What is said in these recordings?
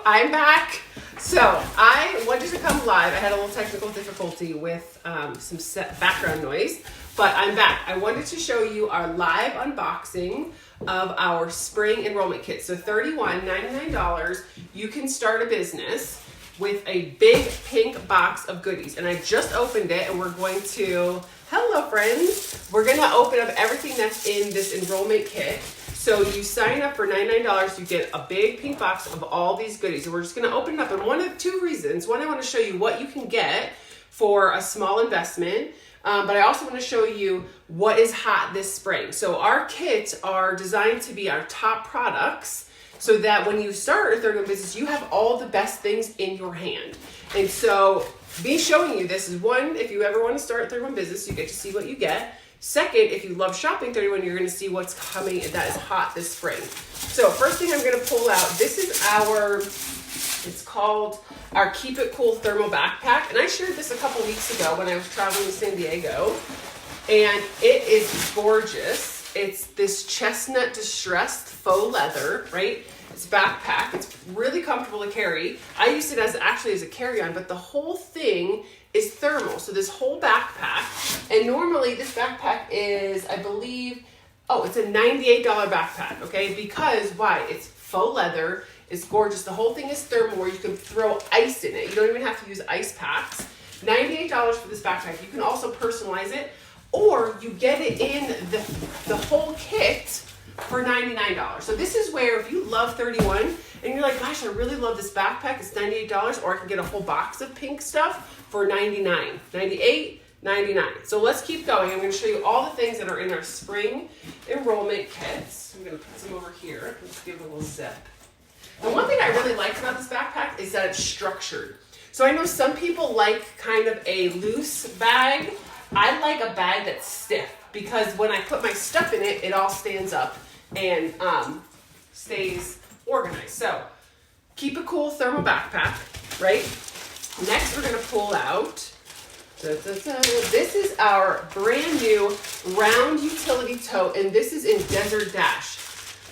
I'm back. So I wanted to come live. I had a little technical difficulty with some background noise, but I'm back. I wanted to show you our live unboxing of our spring enrollment kit. So $31.99, you can start a business with a big pink box of goodies. And I just opened it and we're going to, hello friends, we're gonna open up everything that's in this enrollment kit. So you sign up for $99, you get a big pink box of all these goodies. And we're just gonna open it up, and one of two reasons. One, I wanna show you what you can get for a small investment, but I also wanna show you what is hot this spring. So our kits are designed to be our top products so that when you start a 31 business, you have all the best things in your hand. And so me showing you this is one, if you ever wanna start a 31 business, you get to see what you get. Second, if you love shopping 31, you're going to see what's coming that is hot this spring. So first thing I'm going to pull out, this is it's called our Keep It Cool Thermal Backpack. And I shared this a couple weeks ago when I was traveling to San Diego. And it is gorgeous. It's this chestnut distressed faux leather, right? It's backpack. It's really comfortable to carry. I used it as a carry-on, but the whole thing is thermal. So this whole backpack, and normally this backpack is, I believe, it's a $98 backpack, okay? Because why? It's faux leather, it's gorgeous. The whole thing is thermal where you can throw ice in it. You don't even have to use ice packs. $98 for this backpack. You can also personalize it, or you get it in the whole kit for $99. So this is where if you love 31 and you're like, gosh, I really love this backpack, it's $98, or I can get a whole box of pink stuff for $99, $98, $99. So let's keep going. I'm going to show you all the things that are in our spring enrollment kits. I'm going to put some over here. Let's give it a little zip. The one thing I really liked about this backpack is that it's structured. So I know some people like kind of a loose bag. I like a bag that's stiff because when I put my stuff in it, it all stands up and stays organized. So Keep It Cool Thermal Backpack, right? Next, we're gonna pull out, this is our brand new round utility tote, and this is in Desert Dash.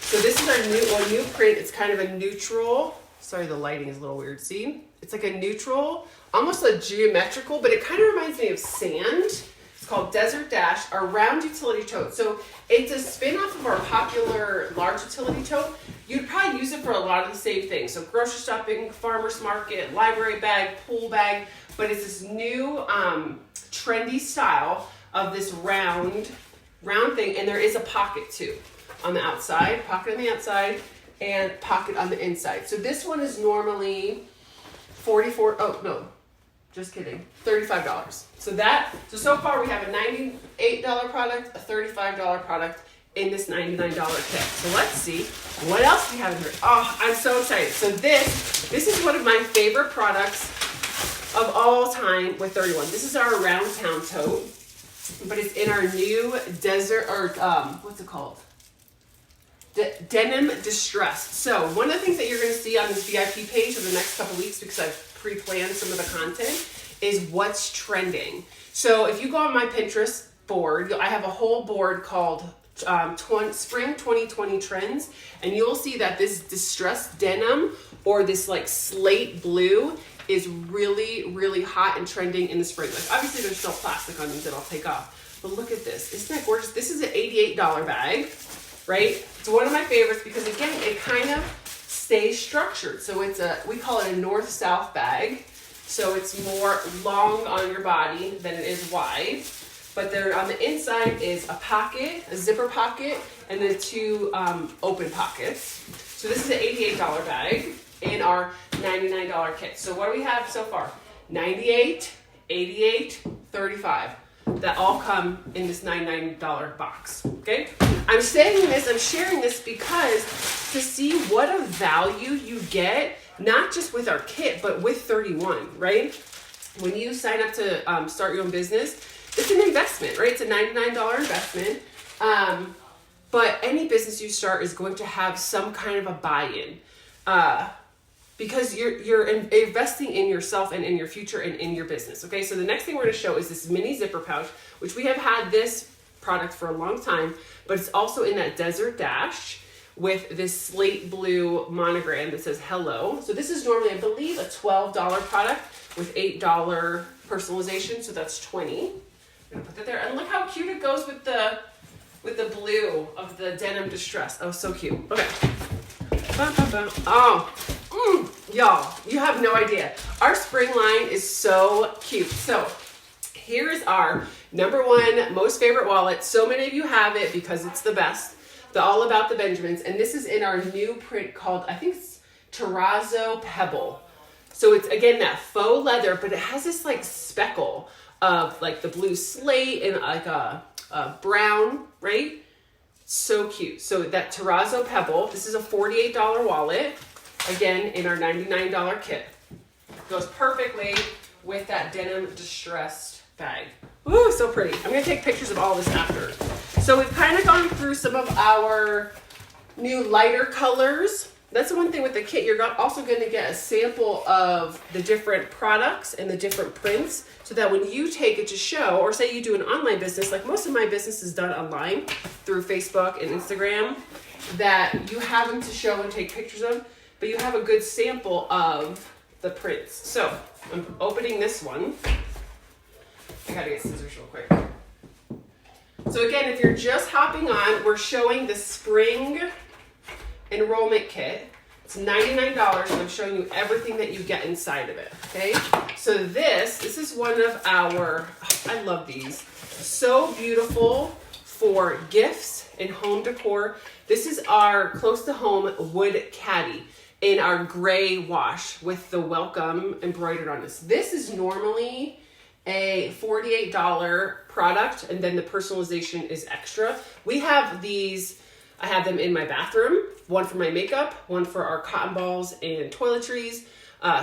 So this is our new print. It's kind of a neutral, sorry, the lighting is a little weird, see? It's like a neutral, almost a geometrical, but it kind of reminds me of sand. It's called Desert Dash, our round utility tote. So it's a spin-off of our popular large utility tote. You'd probably use it for a lot of the same things. So grocery shopping, farmer's market, library bag, pool bag, but it's this new trendy style of this round thing, and there is a pocket too on the outside, pocket on the outside, and pocket on the inside. So this one is normally $35. So far we have a $98 product, a $35 product in this $99 kit. So let's see what else we have in here. Oh, I'm so excited. So this is one of my favorite products of all time with 31. This is our Around Town tote, but it's in our new desert, or what's it called? Denim Distressed. So one of the things that you're going to see on this VIP page over the next couple weeks, because I've pre-planned some of the content, is what's trending. So if you go on my Pinterest board, I have a whole board called Spring 2020 Trends, and you'll see that this distressed denim or this like slate blue is really, really hot and trending in the spring. Like obviously there's still plastic on these that I'll take off, but look at this. Isn't that gorgeous? This is an $88 bag, right? It's one of my favorites because again, it kind of stays structured. So we call it a north-south bag. So it's more long on your body than it is wide. But there on the inside is a pocket, a zipper pocket, and then two open pockets. So this is an $88 bag in our $99 kit. So what do we have so far? $98, $88, $35. That all come in this $99 box, okay? I'm sharing this because to see what a value you get, not just with our kit, but with 31, right? When you sign up to start your own business, it's an investment, right? It's a $99 investment. But any business you start is going to have some kind of a buy-in. Because you're investing in yourself and in your future and in your business. Okay, so the next thing we're going to show is this mini zipper pouch, which we have had this product for a long time, but it's also in that Desert Dash, with this slate blue monogram that says hello. So this is normally, I believe, a $12 product with $8 personalization, so that's $20. I'm gonna put that there, and look how cute it goes with the blue of the denim distress. Oh, so cute. Okay. Oh, y'all, you have no idea. Our spring line is so cute. So here's our #1 most favorite wallet. So many of you have it because it's the best. The All About the Benjamins, and this is in our new print called, I think it's Terrazzo Pebble. So it's, again, that faux leather, but it has this like speckle of like the blue slate and like a brown, right? So cute. So that Terrazzo Pebble, this is a $48 wallet, again, in our $99 kit. Goes perfectly with that denim distressed bag. Ooh, so pretty. I'm gonna take pictures of all this after. So we've kind of gone through some of our new lighter colors. That's the one thing with the kit. You're also going to get a sample of the different products and the different prints so that when you take it to show, or say you do an online business, like most of my business is done online through Facebook and Instagram, that you have them to show and take pictures of, but you have a good sample of the prints. So I'm opening this one. I gotta get scissors real quick. So again, if you're just hopping on, we're showing the spring enrollment kit. It's $99, and I'm showing you everything that you get inside of it, okay? So this is one of our, I love these. So beautiful for gifts and home decor. This is our close to home wood caddy in our gray wash with the welcome embroidered on this. This is normally a $48 product, and then the personalization is extra. We have these, I have them in my bathroom, one for my makeup, one for our cotton balls and toiletries.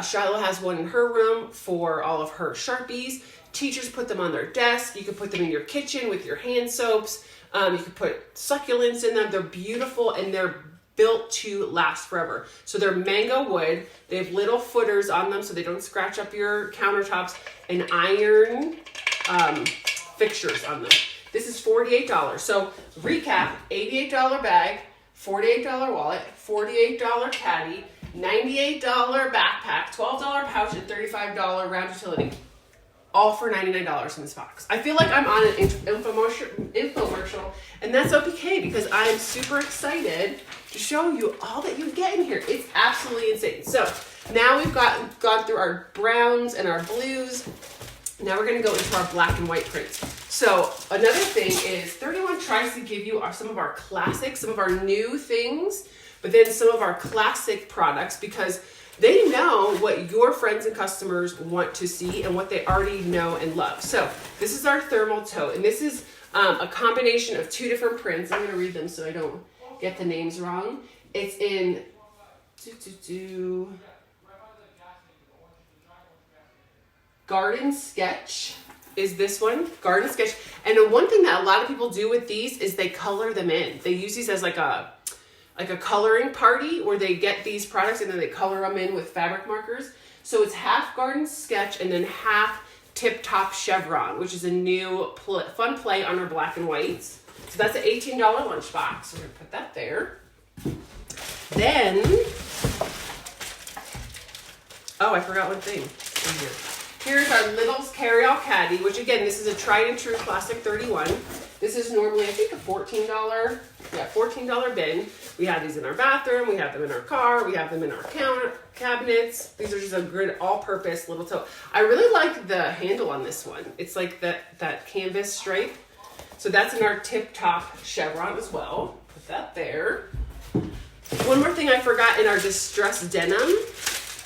Shiloh has one in her room for all of her Sharpies. Teachers put them on their desk. You can put them in your kitchen with your hand soaps. You can put succulents in them. They're beautiful, and they're built to last forever. So they're mango wood. They have little footers on them so they don't scratch up your countertops, and iron fixtures on them. This is $48. So recap, $88 bag, $48 wallet, $48 caddy, $98 backpack, $12 pouch, and $35 round utility. All for $99 in this box. I feel like I'm on an infomercial, and that's okay because I'm super excited to show you all that you get in here. It's absolutely insane. So now we've gone through our browns and our blues. Now we're gonna go into our black and white prints. So another thing is 31 tries to give you some of our classics, some of our new things, but then some of our classic products, because they know what your friends and customers want to see and what they already know and love. So this is our thermal tote, and this is a combination of 2 different prints. I'm gonna read them so I don't get the names wrong. It's in Garden Sketch is this one, Garden Sketch. And the one thing that a lot of people do with these is they color them in. They use these as like a coloring party where they get these products and then they color them in with fabric markers. So it's half Garden Sketch and then half Tip Top Chevron, which is a new fun play on our black and whites. So that's an $18 lunchbox. So we're gonna put that there. Then, oh, I forgot one thing in here. Here's our Little's Carry-All Caddy, which again, this is a tried and true classic 31. This is normally, I think, a $14 bin. We have these in our bathroom, we have them in our car, we have them in our counter cabinets. These are just a good all-purpose little tote. I really like the handle on this one. It's like that canvas stripe. So that's in our Tip Top Chevron as well. Put that there. One more thing I forgot in our distressed denim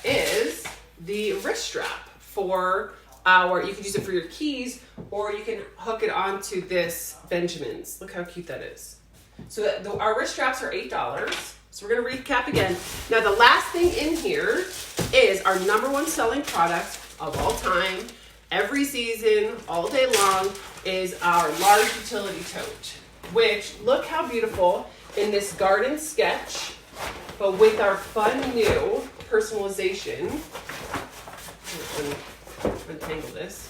is the wrist strap for you can use it for your keys, or you can hook it onto this Benjamin's. Look how cute that is. So our wrist straps are $8. So we're gonna recap again. Now the last thing in here is our #1 selling product of all time, every season, all day long, is our large utility tote, which look how beautiful in this Garden Sketch, but with our fun new personalization. Untangle this.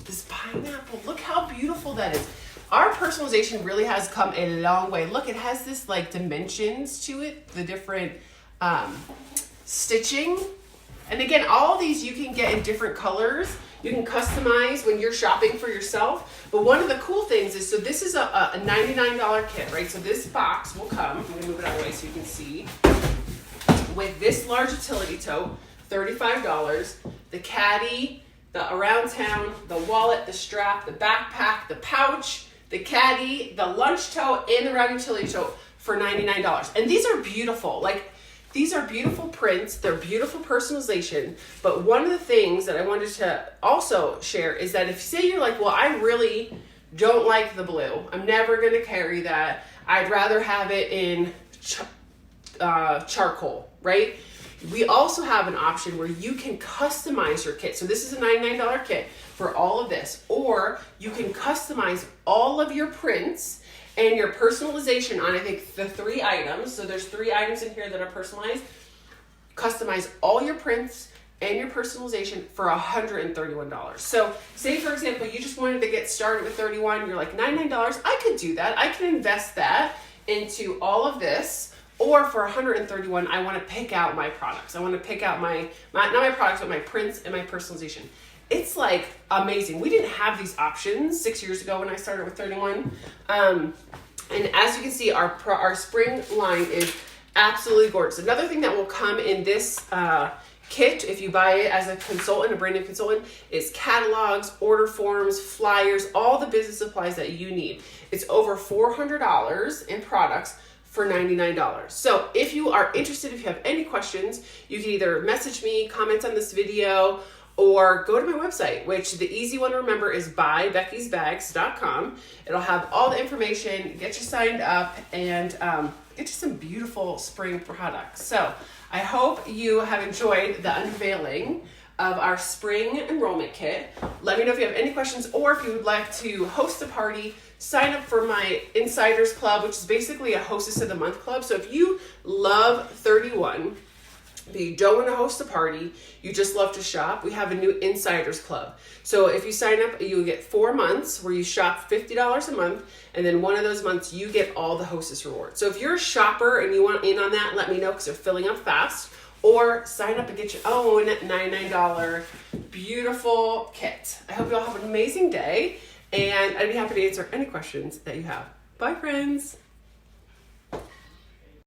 this pineapple. Look how beautiful that is. Our personalization really has come a long way. Look, it has this like dimensions to it, the different stitching. And again, all these you can get in different colors. You can customize when you're shopping for yourself. But one of the cool things is, so this is a $99 kit, right? So this box will come, I'm gonna move it out of the way so you can see, with this large utility tote, $35, the caddy, the around town, the wallet, the strap, the backpack, the pouch, the caddy, the lunch tote, and the round utility tote for $99. And these are beautiful. Like, these are beautiful prints. They're beautiful personalization. But one of the things that I wanted to also share is that if say you're like, well, I really don't like the blue. I'm never going to carry that. I'd rather have it in charcoal, right? We also have an option where you can customize your kit. So this is a $99 kit for all of this. Or you can customize all of your prints and your personalization on, I think, the 3 items. So there's 3 items in here that are personalized. Customize all your prints and your personalization for $131. So say, for example, you just wanted to get started with 31. You're like, $99, I could do that. I can invest that into all of this. Or for $131, I want to pick out my products. I want to pick out not my products, but my prints and my personalization. It's like amazing. We didn't have these options 6 years ago when I started with 31. And as you can see, our spring line is absolutely gorgeous. Another thing that will come in this kit, if you buy it as a consultant, a brand new consultant, is catalogs, order forms, flyers, all the business supplies that you need. It's over $400 in products for $99. So if you are interested, if you have any questions, you can either message me, comment on this video, or go to my website, which the easy one to remember is beckybridgham.com. It'll have all the information, get you signed up, and get you some beautiful spring products. So I hope you have enjoyed the unveiling of our spring enrollment kit. Let me know if you have any questions, or if you would like to host a party, sign up for my Insiders Club, which is basically a Hostess of the Month club. So if you love 31, but you don't want to host a party, you just love to shop, we have a new Insiders Club. So if you sign up, you get 4 months where you shop $50 a month, and then one of those months you get all the Hostess rewards. So if you're a shopper and you want in on that, let me know because they're filling up fast. Or sign up and get your own $99 beautiful kit. I hope you all have an amazing day, and I'd be happy to answer any questions that you have. Bye, friends.